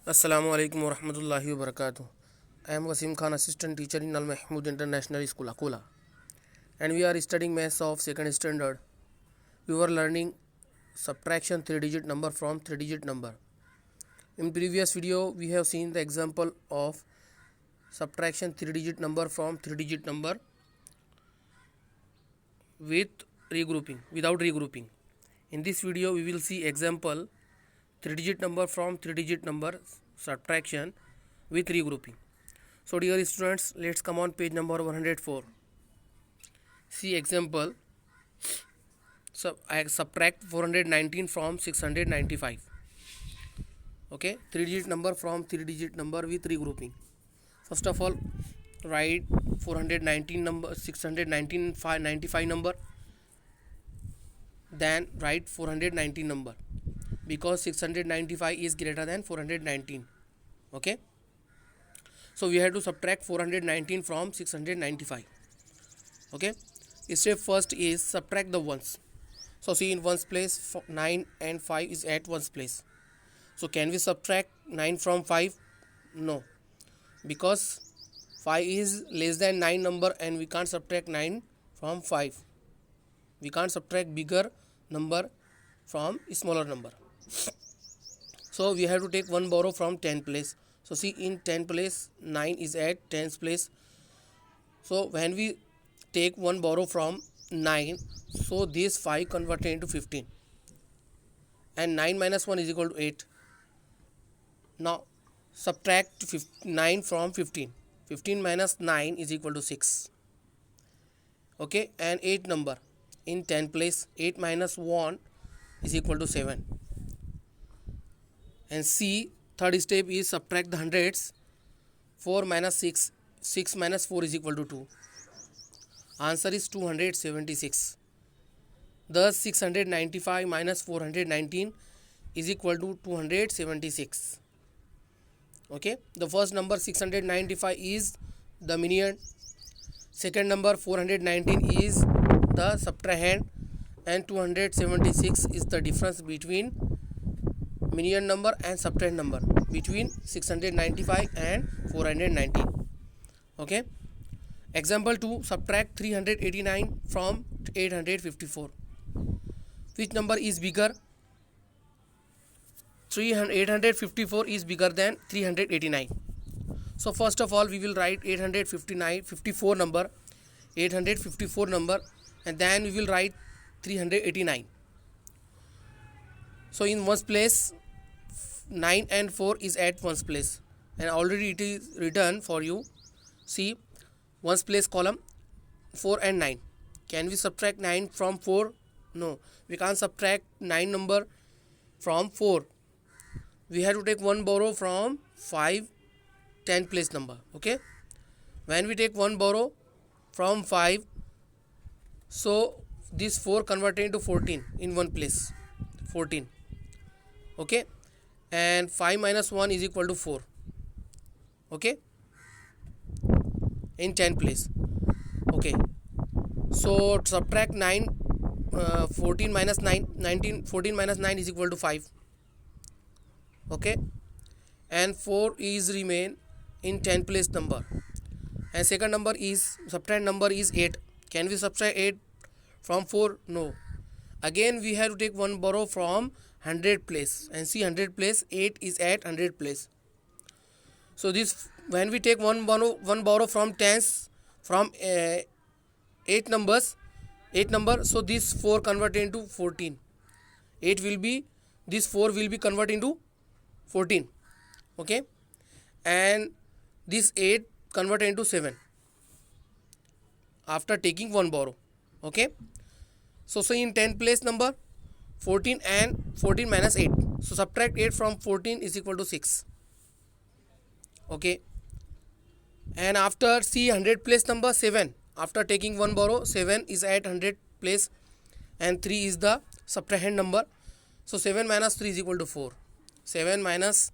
Assalamu alaikum wa rahmatullahi wa barakatuh. I am Wasim Khan, assistant teacher in Al Mahmood International School, Akola, and we are studying maths of second standard. We were learning subtraction 3-digit number from 3-digit number. In previous video, we have seen the example of subtraction 3-digit number from 3-digit number with without regrouping. In this video, we will see example 3-digit number from 3-digit number subtraction with regrouping. So dear students, let's come on page number 104. See example. So I subtract 419 from 695. Okay, 3-digit number from 3-digit number with regrouping. First of all, write 419 number, 619 95 number, then write 419 number, because 695 is greater than 419. Okay, so we have to subtract 419 from 695. Okay, step first is subtract the ones. So see, in ones place 9 and 5 is at ones place. So can we subtract 9 from 5? No, because 5 is less than 9 number and we can't subtract 9 from 5. We can't subtract bigger number from smaller number. So we have to take one borrow from 10 place. So see, in 10 place 9 is at 10's place. So when we take one borrow from 9, so this 5 converted into 15, and 9 minus 1 is equal to 8. Now subtract 9 from 15. 15 minus 9 is equal to 6. Okay, and 8 number in 10 place, 8 minus 1 is equal to 7. And C, third step is subtract the hundreds. 4 minus 6, 6 minus 4 is equal to 2. Answer is 276. Thus 695 minus 419 is equal to 276. Okay, the first number 695 is the median, second number 419 is the subtrahend, and 276 is the difference between median number and subtrahend number between 695 and 419. Okay, example 2, subtract 389 from 854. Which number is bigger? 854 is bigger than 389. So first of all we will write 854 number, and then we will write 389. So in ones place 9 and 4 is at ones place, and already it is written for you. See, ones place column 4 and 9. Can we subtract 9 from 4? No, we can't subtract 9 number from 4. We have to take one borrow from 5 10 place number. Okay, when we take one borrow from 5, so this 4 converted into 14 in one place, 14. Okay, and 5 minus 1 is equal to 4. Okay, in 10 place. Okay, so subtract 9, 14 minus 9, 19, 14 minus 9 is equal to 5. Okay, and 4 is remain in 10 place number, and second number is subtract number is 8. Can we subtract 8 from 4? No, again we have to take one borrow from 100 place, and see 100 place 8 is at 100 place. So this, when we take one borrow from tens, from 8 number, so this 4 converted into 14. 8 will be, this 4 will be converted into 14. Okay, and this 8 converted into 7 after taking one borrow. Okay, so in 10 place number 14 and 14 minus 8, so subtract 8 from 14 is equal to 6. Okay, and after see 100 place number 7, after taking one borrow 7 is at 100 place, and 3 is the subtrahend number. So 7 minus 3 is equal to 4. 7 minus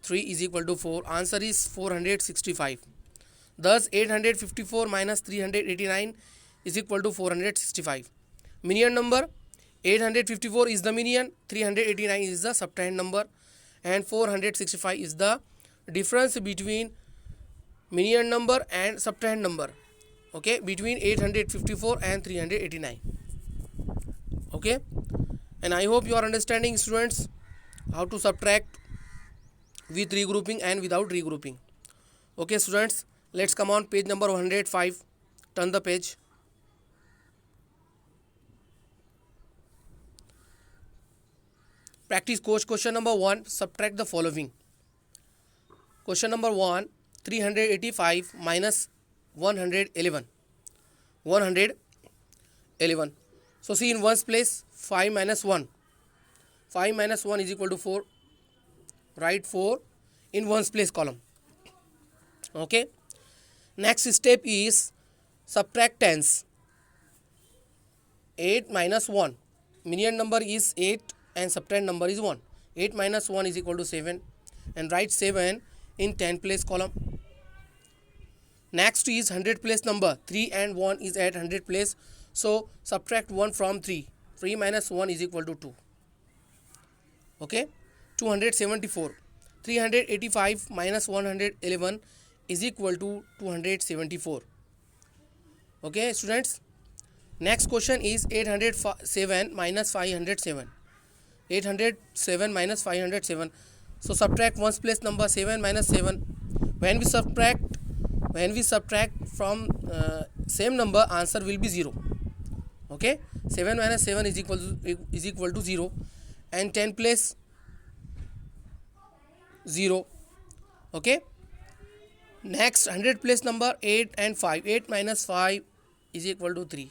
3 is equal to 4. Answer is 465. Thus 854 minus 389 is equal to 465. Median number 854 is the median, 389 is the subtrahend number, and 465 is the difference between minion number and subtrahend number, okay, between 854 and 389. Okay, and I hope you are understanding, students, how to subtract with regrouping and without regrouping. Okay students, let's come on page number 105. Turn the page. Practice question number 1. Subtract the following. Question number 1. 385 minus 111. 111. So see, in ones place, 5 minus 1. 5 minus 1 is equal to 4. Write 4 in ones place column. Okay. Next step is subtract tens. 8 minus 1. Minion number is 8 and subtrahend number is 1. 8 minus 1 is equal to 7. And write 7 in 10 place column. Next is 100 place number. 3 and 1 is at 100 place. So subtract 1 from 3. 3 minus 1 is equal to 2. Okay. 274. 385 minus 111 is equal to 274. Okay students. Next question is 807 minus 507. 807 minus 507. So subtract ones place number. 7 minus 7. When we subtract from same number, answer will be 0. Okay, 7 minus 7 is equal to 0, and 10 place 0. Okay. Next 100 place number 8 and 5. 8 minus 5 is equal to 3.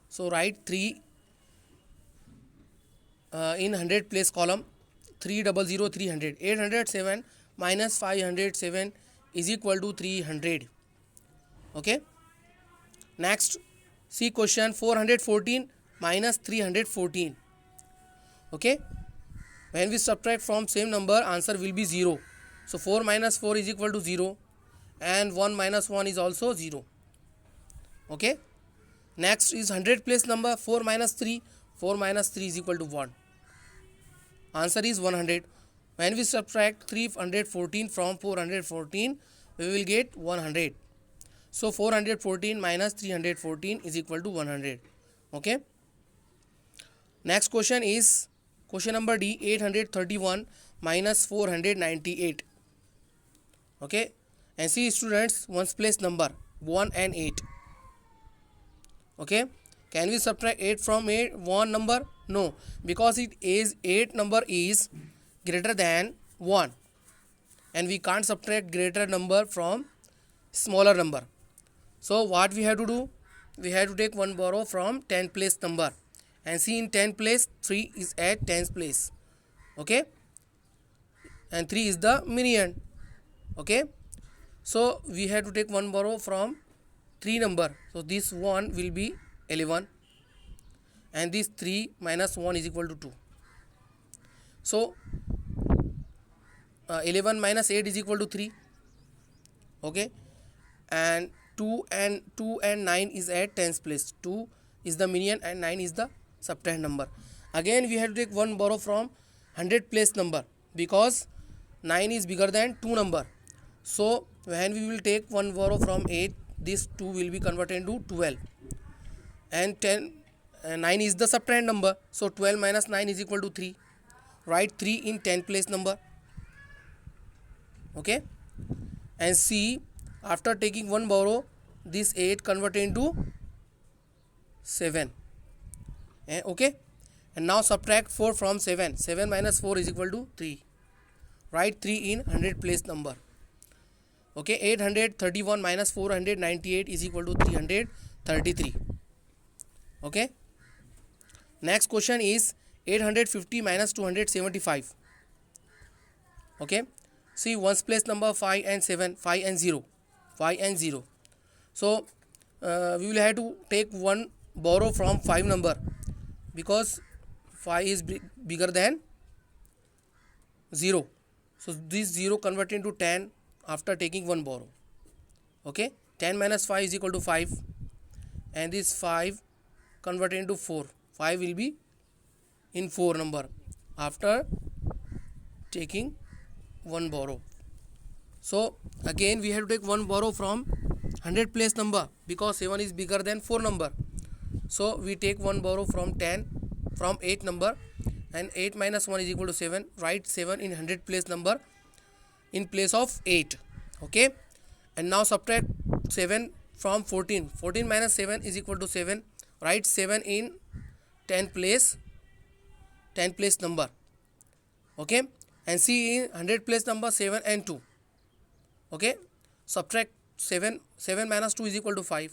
So write 3 in 100 place column. 300 300. 807 minus 507 is equal to 300. Okay. Next, see question 414 minus 314. Okay. When we subtract from same number, answer will be 0. So 4 minus 4 is equal to 0, and 1 minus 1 is also 0. Okay. Next is 100 place number. 4 minus 3. 4 minus 3 is equal to 1. Answer is 100. When we subtract 314 from 414, we will get 100. So 414 minus 314 is equal to 100. Okay. Next question is question number D. 831 minus 498. Okay. And see students, ones place number 1 and 8. Okay. Can we subtract 8 from 1 number? No, because it is 8 number is greater than 1, and we can't subtract greater number from smaller number. So what we have to do? We have to take one borrow from 10 place number, and see, in 10 place 3 is at 10th place. Okay, and 3 is the minion. Okay, so we have to take one borrow from 3 number. So this 1 will be 11, and this 3 minus 1 is equal to 2. So 11 minus 8 is equal to 3. Okay, and 2 and 9 is at 10th place. 2 is the minion and 9 is the subtrahend number. Again we have to take one borrow from 100 place number, because 9 is bigger than 2 number. So when we will take one borrow from 8, this 2 will be converted into 12, and 9 is the subtrahend number. So 12 minus 9 is equal to 3. Write 3 in 10 place number. Okay, and see, after taking one borrow, this 8 converted into 7. Okay, and now subtract 4 from 7. 7 minus 4 is equal to 3. Write 3 in 100 place number. Okay, 831 minus 498 is equal to 333. Okay. Next question is 850 minus 275. Okay. See, ones place number 5 and 7, 5 and 0, 5 and 0. So we will have to take one borrow from 5 number, because 5 is bigger than 0. So this 0 converted into 10 after taking one borrow. Okay, 10 minus 5 is equal to 5, and this 5 converted into 4. 5 will be in 4 number after taking one borrow. So again we have to take one borrow from 100 place number because 7 is bigger than 4 number. So we take one borrow from 8 number, and 8 minus 1 is equal to 7. Write 7 in 100 place number in place of 8. Okay, and now subtract 7 from 14. 14 minus 7 is equal to 7. Write 7 in 10 place number. Okay, and see in 100 place number 7 and 2. Okay, subtract 7 minus 2 is equal to 5,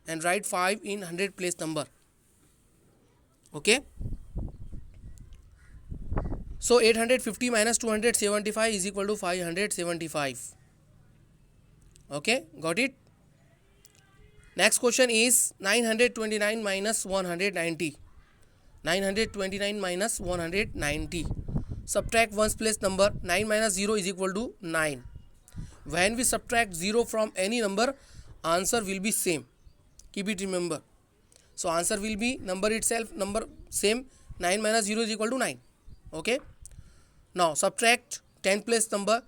and write 5 in 100 place number. Okay, so 850 minus 275 is equal to 575. Okay, got it. Next question is 929 minus 190. 929 minus 190. Subtract ones place number. 9 minus 0 is equal to 9. When we subtract 0 from any number, answer will be same. Keep it remember. So answer will be number itself, number same. 9 minus 0 is equal to 9. Okay. Now subtract 10 place number.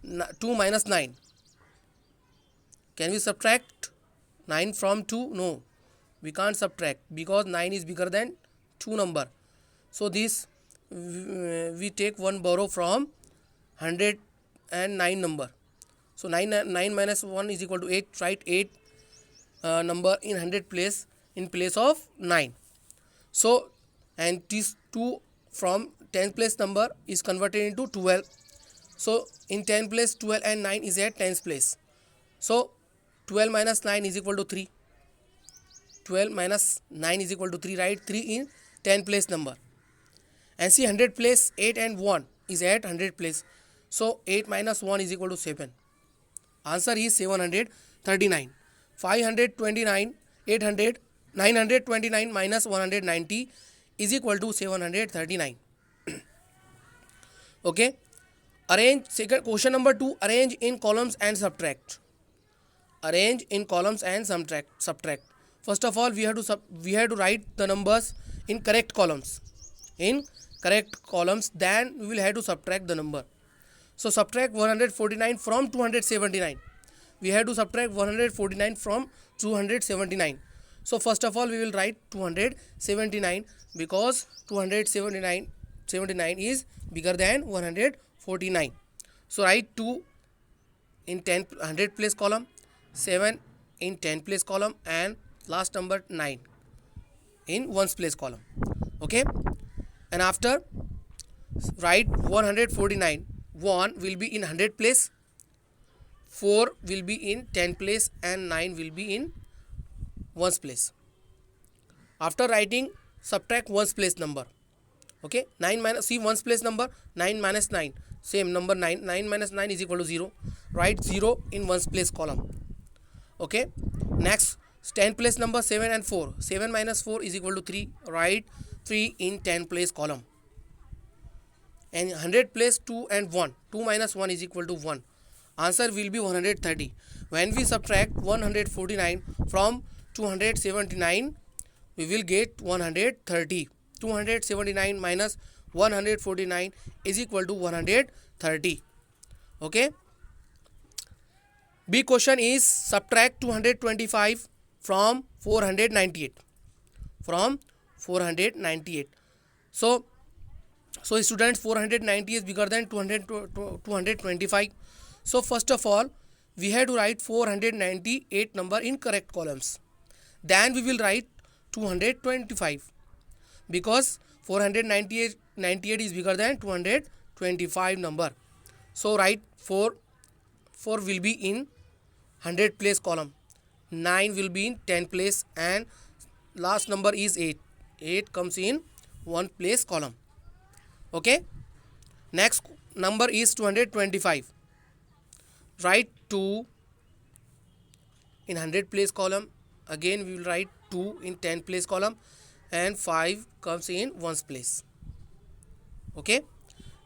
2 minus 9. Can we subtract 9 from 2? No, we can't subtract because 9 is bigger than 2 number. So this we take one borrow from 109 number. So 9 minus 1 is equal to 8. Write 8 number in 100 place in place of 9. So and this 2 from 10 place number is converted into 12. So in 10 place 12 and 9 is at 10th place. So 12 minus 9 is equal to 3. 12 minus 9 is equal to 3. Write 3 in 10 place number. And see 100 place 8 and 1 is at 100 place. So 8 minus 1 is equal to 7. Answer is 739. 529, 800, 929 minus 190 is equal to 739. Okay. Arrange second question number 2. Arrange in columns and subtract. Arrange in columns and subtract. First of all, we have to write the numbers in correct columns. In correct columns, then we will have to subtract the number. So subtract 149 from 279. We have to subtract 149 from 279. So first of all, we will write 279 because 279 is bigger than 149. So write 2 in 100 place column, 7 in 10 place column, and last number 9 in ones place column. Okay, and after write 149. 1 will be in 100 place, 4 will be in 10 place, and 9 will be in ones place. After writing, subtract ones place number. Okay, 9 minus, see ones place number, 9 minus 9, same number 9. 9 minus 9 is equal to 0. Write 0 in ones place column. Okay, next 10 place number 7 and 4. 7 minus 4 is equal to 3. Write 3 in 10 place column. And 100 place 2 and 1. 2 minus 1 is equal to 1. Answer will be 130. When we subtract 149 from 279, we will get 130. 279 minus 149 is equal to 130. Okay. B question is subtract 225 from 498. From 498. So students, 490 is bigger than 225. So first of all, we have to write 498 number in correct columns. Then we will write 225 because 498 is bigger than 225 number. So write 4 will be in 100 place column, 9 will be in 10 place, and last number is 8. 8 comes in 1 place column. Okay, next number is 225. Write 2 in 100 place column. Again we will write 2 in 10 place column, and 5 comes in 1's place. Okay,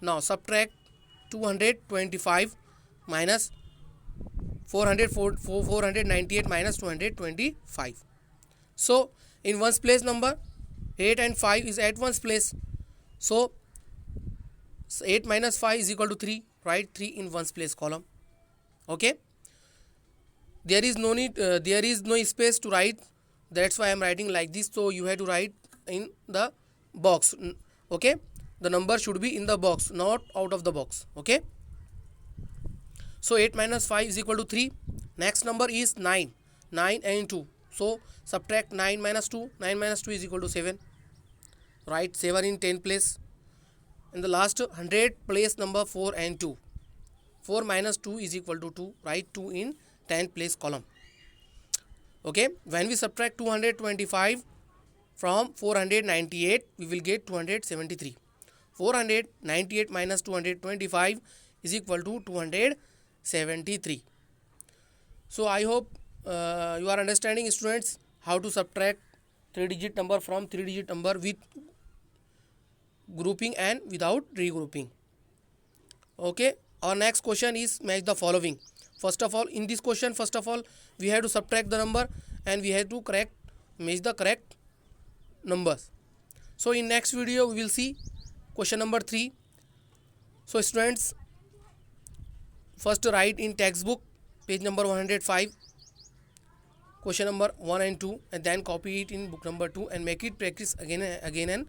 now subtract 225 minus 498 minus 225. So in 1's place number 8 and 5 is at 1's place. So So 8 minus 5 is equal to 3. Write 3 in ones place column. Okay. There is no need. There is no space to write. That's why I am writing like this. So you have to write in the box. Okay. The number should be in the box, not out of the box. Okay. So 8 minus 5 is equal to 3. Next number is 9. 9 and 2. So subtract 9 minus 2. 9 minus 2 is equal to 7. Write 7 in 10 place. In the last 100 place number 4 and 2. 4 minus 2 is equal to 2. Write 2 in 10 place column. Okay. When we subtract 225 from 498, we will get 273. 498 minus 225 is equal to 273. So I hope you are understanding, students, how to subtract 3-digit number from 3-digit number with grouping and without regrouping. Okay. Our next question is match the following. First of all, in this question, first of all, we have to subtract the number and we have to match the correct numbers. So in next video we will see question number 3. So students, first write in textbook page number 105 question number 1 and 2, and then copy it in book number 2 and make it practice again and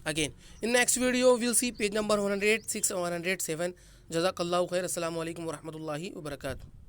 again. In next video we will see page number 106 and 107. Jazakallahu khair. Assalamu alaikum wa rahmatullahi wa barakatuh.